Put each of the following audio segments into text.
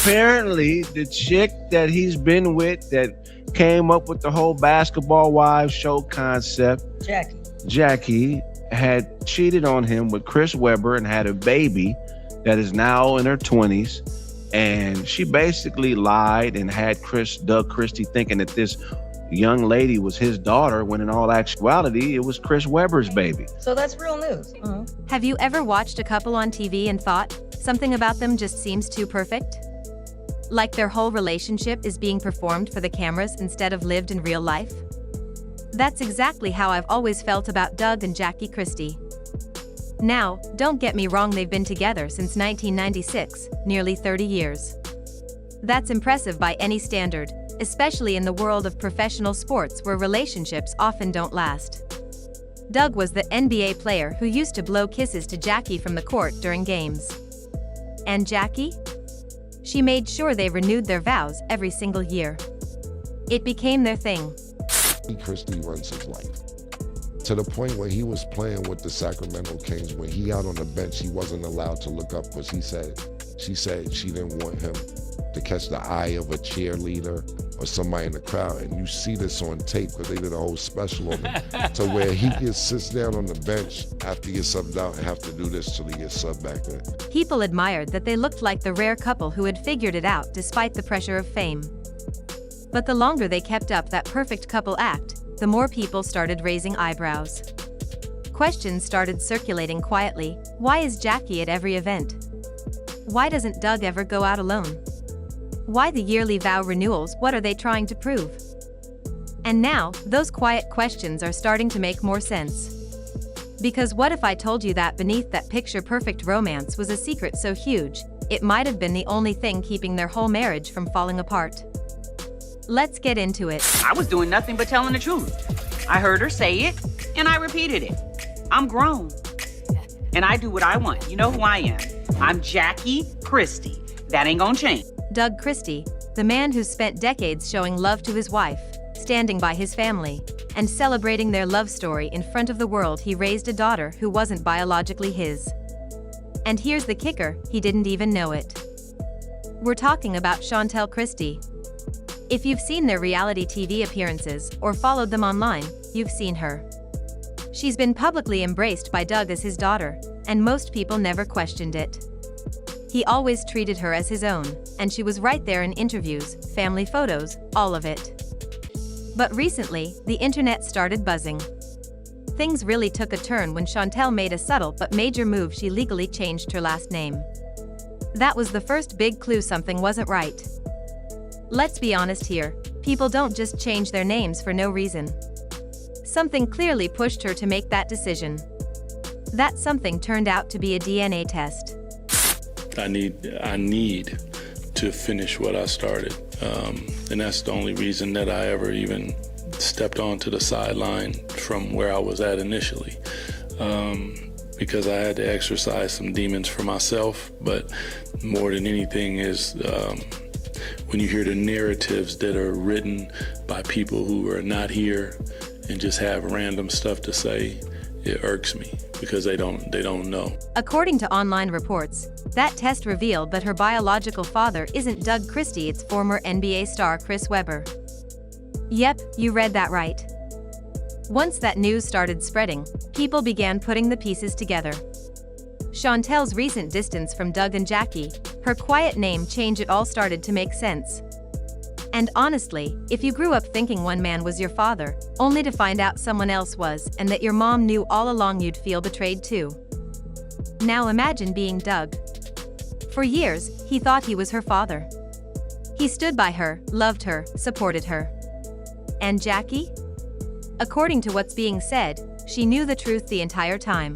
Apparently, the chick that he's been with that came up with the whole basketball wives show concept, Jackie, had cheated on him with Chris Webber and had a baby that is now in her 20s. And she basically lied and had Doug Christie thinking that this young lady was his daughter, when in all actuality, it was Chris Webber's baby. So that's real news. Have you ever watched a couple on TV and thought, something about them just seems too perfect? Like their whole relationship is being performed for the cameras instead of lived in real life? That's exactly how I've always felt about Doug and Jackie Christie. Now, don't get me wrong, they've been together since 1996, nearly 30 years. That's impressive by any standard, especially in the world of professional sports where relationships often don't last. Doug was the NBA player who used to blow kisses to Jackie from the court during games. And Jackie? She made sure they renewed their vows every single year. It became their thing. Christie runs his life. To the point where he was playing with the Sacramento Kings, when he out on the bench, he wasn't allowed to look up because she said she didn't want him to catch the eye of a cheerleader or somebody in the crowd. And you see this on tape because they did a whole special on him, to where he sits down on the bench after he gets subbed out and have to do this till he gets subbed back in. People admired that they looked like the rare couple who had figured it out despite the pressure of fame. But the longer they kept up that perfect couple act, the more people started raising eyebrows. Questions started circulating quietly. Why is Jackie at every event? Why doesn't Doug ever go out alone? Why the yearly vow renewals? What are they trying to prove? And now, those quiet questions are starting to make more sense. Because what if I told you that beneath that picture-perfect romance was a secret so huge, it might have been the only thing keeping their whole marriage from falling apart? Let's get into it. I was doing nothing but telling the truth. I heard her say it, and I repeated it. I'm grown, and I do what I want. You know who I am. I'm Jackie Christie. That ain't gonna change. Doug Christie, the man who's spent decades showing love to his wife, standing by his family, and celebrating their love story in front of the world. He raised a daughter who wasn't biologically his. And here's the kicker, he didn't even know it. We're talking about Chantel Christie. If you've seen their reality TV appearances or followed them online, you've seen her. She's been publicly embraced by Doug as his daughter, and most people never questioned it. He always treated her as his own, and she was right there in interviews, family photos, all of it. But recently, the internet started buzzing. Things really took a turn when Chantel made a subtle but major move. She legally changed her last name. That was the first big clue something wasn't right. Let's be honest here, people don't just change their names for no reason. Something clearly pushed her to make that decision. That something turned out to be a DNA test. I need to finish what I started. And that's the only reason that I ever even stepped onto the sideline from where I was at initially. Because I had to exercise some demons for myself, but more than anything is when you hear the narratives that are written by people who are not here and just have random stuff to say, it irks me because they don't know. According to online reports, that test revealed that her biological father isn't Doug Christie, it's former NBA star Chris Webber. Yep, you read that right. Once that news started spreading, people began putting the pieces together. Chantel's recent distance from Doug and Jackie, her quiet name change, it all started to make sense. And honestly, if you grew up thinking one man was your father, only to find out someone else was, and that your mom knew all along, you'd feel betrayed too. Now imagine being Doug. For years, he thought he was her father. He stood by her, loved her, supported her. And Jackie? According to what's being said, she knew the truth the entire time.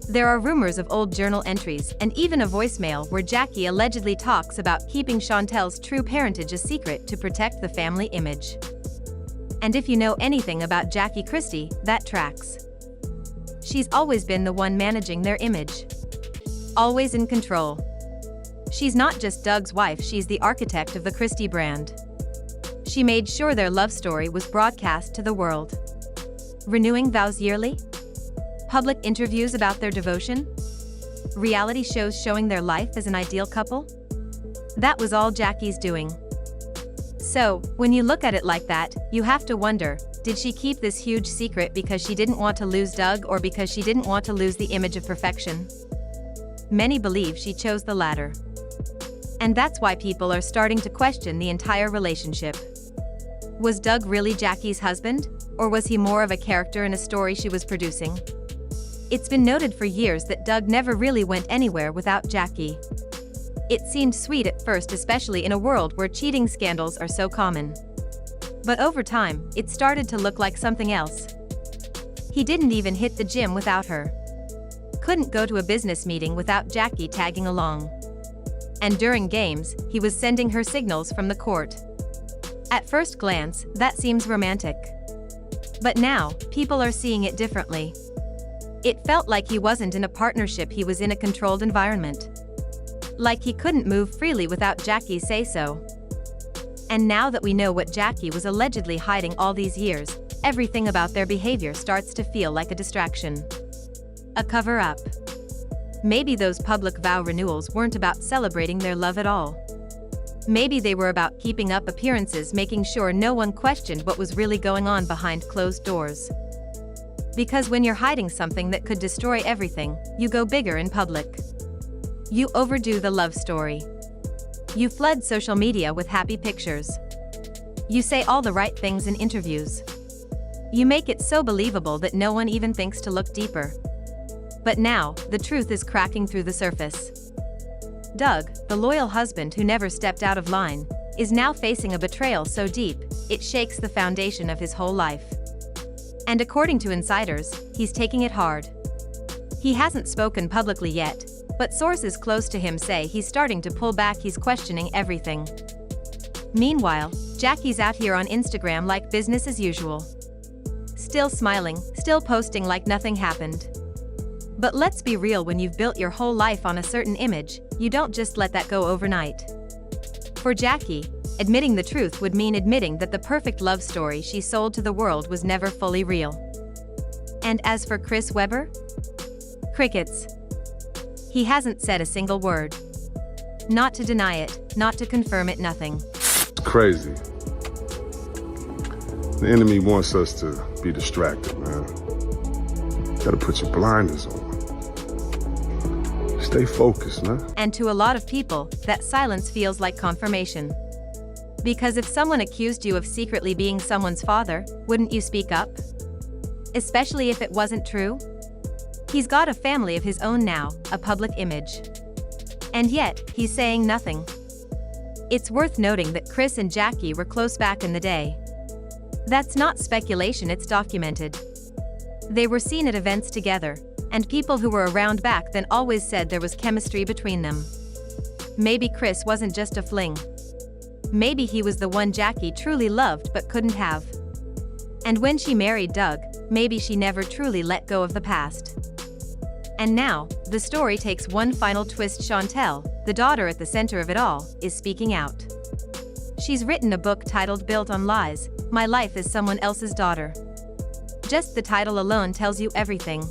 There are rumors of old journal entries and even a voicemail where Jackie allegedly talks about keeping Chantel's true parentage a secret to protect the family image. And if you know anything about Jackie Christie, that tracks. She's always been the one managing their image. Always in control. She's not just Doug's wife, she's the architect of the Christie brand. She made sure their love story was broadcast to the world. Renewing vows yearly? Public interviews about their devotion? Reality shows showing their life as an ideal couple? That was all Jackie's doing. So, when you look at it like that, you have to wonder, did she keep this huge secret because she didn't want to lose Doug or because she didn't want to lose the image of perfection? Many believe she chose the latter. And that's why people are starting to question the entire relationship. Was Doug really Jackie's husband? Or was he more of a character in a story she was producing? It's been noted for years that Doug never really went anywhere without Jackie. It seemed sweet at first, especially in a world where cheating scandals are so common. But over time, it started to look like something else. He didn't even hit the gym without her. Couldn't go to a business meeting without Jackie tagging along. And during games, he was sending her signals from the court. At first glance, that seems romantic. But now, people are seeing it differently. It felt like he wasn't in a partnership, he was in a controlled environment. Like he couldn't move freely without Jackie's say-so. And now that we know what Jackie was allegedly hiding all these years, everything about their behavior starts to feel like a distraction. A cover-up. Maybe those public vow renewals weren't about celebrating their love at all. Maybe they were about keeping up appearances, making sure no one questioned what was really going on behind closed doors. Because when you're hiding something that could destroy everything, you go bigger in public. You overdo the love story. You flood social media with happy pictures. You say all the right things in interviews. You make it so believable that no one even thinks to look deeper. But now, the truth is cracking through the surface. Doug, the loyal husband who never stepped out of line, is now facing a betrayal so deep, it shakes the foundation of his whole life. And according to insiders, he's taking it hard. He hasn't spoken publicly yet, but sources close to him say he's starting to pull back, he's questioning everything. Meanwhile, Jackie's out here on Instagram like business as usual. Still smiling, still posting like nothing happened. But let's be real, when you've built your whole life on a certain image, you don't just let that go overnight. For Jackie, admitting the truth would mean admitting that the perfect love story she sold to the world was never fully real. And as for Chris Webber? Crickets. He hasn't said a single word. Not to deny it, not to confirm it, nothing. It's crazy. The enemy wants us to be distracted, man. You gotta put your blinders on. Stay focused, man. And to a lot of people, that silence feels like confirmation. Because if someone accused you of secretly being someone's father, wouldn't you speak up? Especially if it wasn't true? He's got a family of his own now, a public image. And yet, he's saying nothing. It's worth noting that Chris and Jackie were close back in the day. That's not speculation, it's documented. They were seen at events together, and people who were around back then always said there was chemistry between them. Maybe Chris wasn't just a fling. Maybe he was the one Jackie truly loved but couldn't have. And when she married Doug, maybe she never truly let go of the past. And now, the story takes one final twist. Chantel, the daughter at the center of it all, is speaking out. She's written a book titled Built on Lies, My Life as Someone Else's Daughter. Just the title alone tells you everything.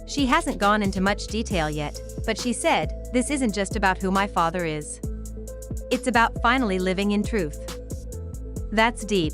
She hasn't gone into much detail yet, but she said, "This isn't just about who my father is. It's about finally living in truth." That's deep.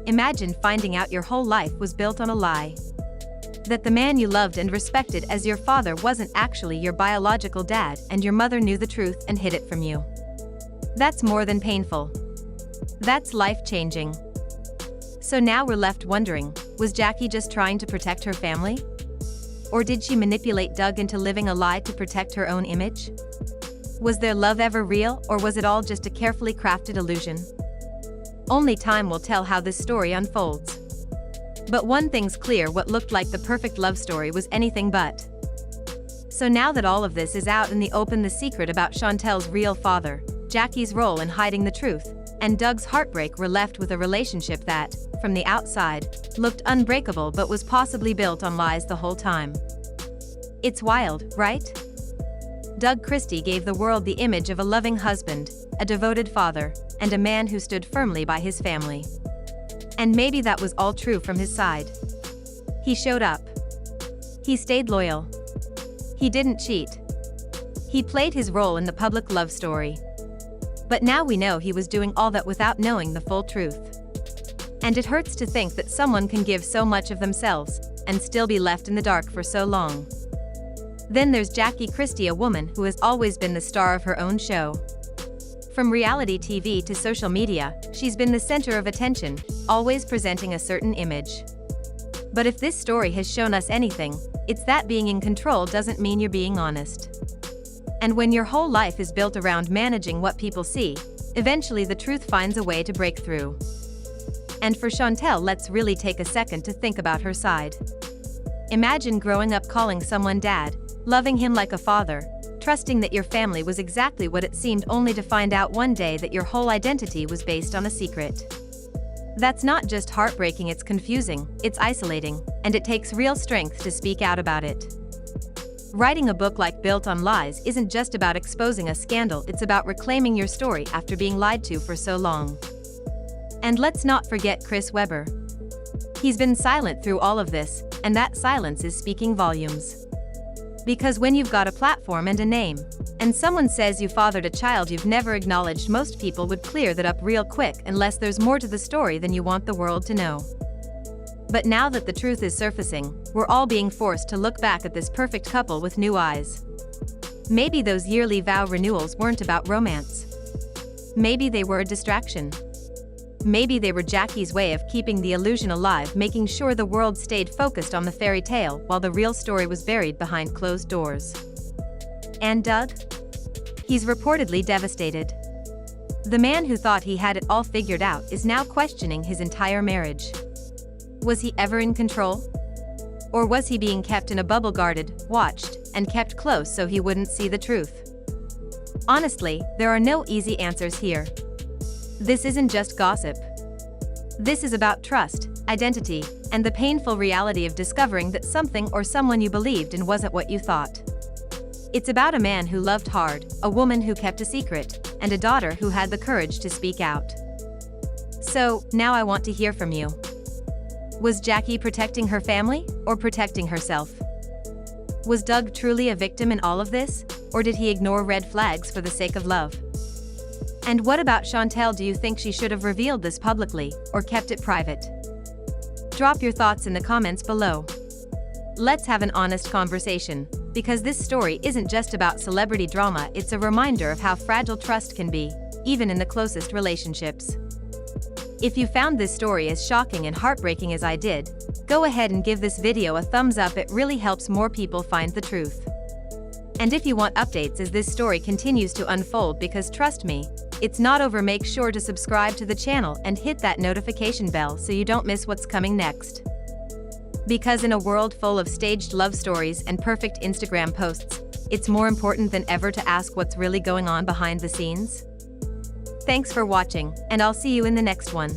Imagine finding out your whole life was built on a lie. That the man you loved and respected as your father wasn't actually your biological dad, and your mother knew the truth and hid it from you. That's more than painful. That's life-changing. So now we're left wondering, was Jackie just trying to protect her family? Or did she manipulate Doug into living a lie to protect her own image? Was their love ever real, or was it all just a carefully crafted illusion? Only time will tell how this story unfolds. But one thing's clear, what looked like the perfect love story was anything but. So now that all of this is out in the open, the secret about Chantel's real father, Jackie's role in hiding the truth, and Doug's heartbreak, we're left with a relationship that, from the outside, looked unbreakable but was possibly built on lies the whole time. It's wild, right? Doug Christie gave the world the image of a loving husband, a devoted father, and a man who stood firmly by his family. And maybe that was all true from his side. He showed up. He stayed loyal. He didn't cheat. He played his role in the public love story. But now we know he was doing all that without knowing the full truth. And it hurts to think that someone can give so much of themselves and still be left in the dark for so long. Then there's Jackie Christie, a woman who has always been the star of her own show. From reality TV to social media, she's been the center of attention, always presenting a certain image. But if this story has shown us anything, it's that being in control doesn't mean you're being honest. And when your whole life is built around managing what people see, eventually the truth finds a way to break through. And for Chantel, let's really take a second to think about her side. Imagine growing up calling someone dad, loving him like a father, trusting that your family was exactly what it seemed, only to find out one day that your whole identity was based on a secret. That's not just heartbreaking, it's confusing, it's isolating, and it takes real strength to speak out about it. Writing a book like Built on Lies isn't just about exposing a scandal, it's about reclaiming your story after being lied to for so long. And let's not forget Chris Webber. He's been silent through all of this, and that silence is speaking volumes. Because when you've got a platform and a name, and someone says you fathered a child you've never acknowledged, most people would clear that up real quick unless there's more to the story than you want the world to know. But now that the truth is surfacing, we're all being forced to look back at this perfect couple with new eyes. Maybe those yearly vow renewals weren't about romance. Maybe they were a distraction. Maybe they were Jackie's way of keeping the illusion alive, making sure the world stayed focused on the fairy tale while the real story was buried behind closed doors. And Doug? He's reportedly devastated. The man who thought he had it all figured out is now questioning his entire marriage. Was he ever in control? Or was he being kept in a bubble, guarded, watched, and kept close so he wouldn't see the truth? Honestly, there are no easy answers here. This isn't just gossip. This is about trust, identity, and the painful reality of discovering that something or someone you believed in wasn't what you thought. It's about a man who loved hard, a woman who kept a secret, and a daughter who had the courage to speak out. So, now I want to hear from you. Was Jackie protecting her family, or protecting herself? Was Doug truly a victim in all of this, or did he ignore red flags for the sake of love? And what about Chantel? Do you think she should have revealed this publicly, or kept it private? Drop your thoughts in the comments below. Let's have an honest conversation, because this story isn't just about celebrity drama, it's a reminder of how fragile trust can be, even in the closest relationships. If you found this story as shocking and heartbreaking as I did, go ahead and give this video a thumbs up, it really helps more people find the truth. And if you want updates as this story continues to unfold, because trust me, it's not over, make sure to subscribe to the channel and hit that notification bell so you don't miss what's coming next. Because in a world full of staged love stories and perfect Instagram posts, it's more important than ever to ask what's really going on behind the scenes. Thanks for watching, and I'll see you in the next one.